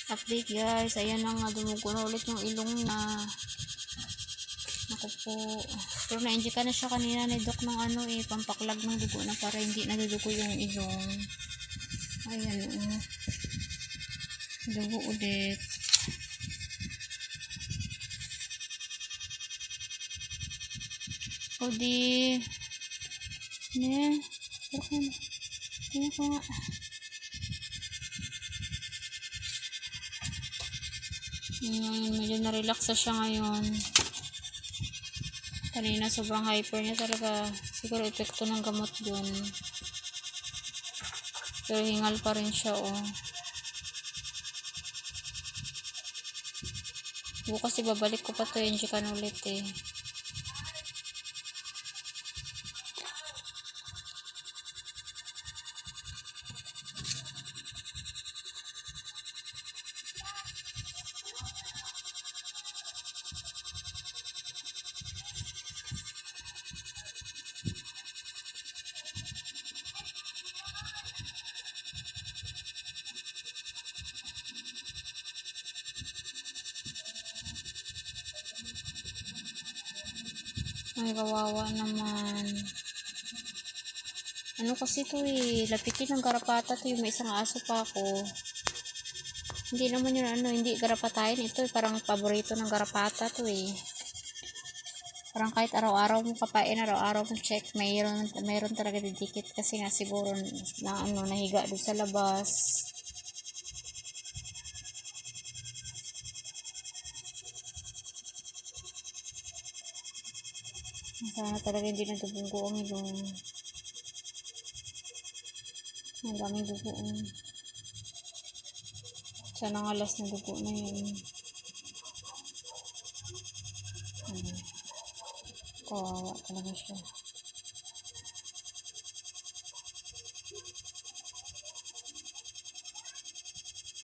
Update guys, ayan na nga, dumugo na ulit yung ilong na. Naku po. Pero na-inject na siya kanina ni Doc ng pampaklag ng dugo na para hindi nadudugo yung ilong. Ayan dugo ulit. O di ne tingnan ko nga. Medyo na-relax siya ngayon. Kanina sobrang hyper niya talaga. Siguro epekto ng gamot yun. Pero hingal pa rin siya Bukas ibabalik ko pa to yung injection ulit Ay, kawawa naman. Kasi to lapitin ng garapata to may isang aso pa ako. Hindi naman yun hindi garapatayin. Ito parang paborito ng garapata to Parang kahit araw-araw mo kapain, araw-araw mo check, mayroon talaga didikit kasi nga siguro na nahiga doon sa labas. Sana talaga hindi nadubunggo ang ilong. Ang daming dugo Sana nga last na dugo na yun. Kawawa talaga siya.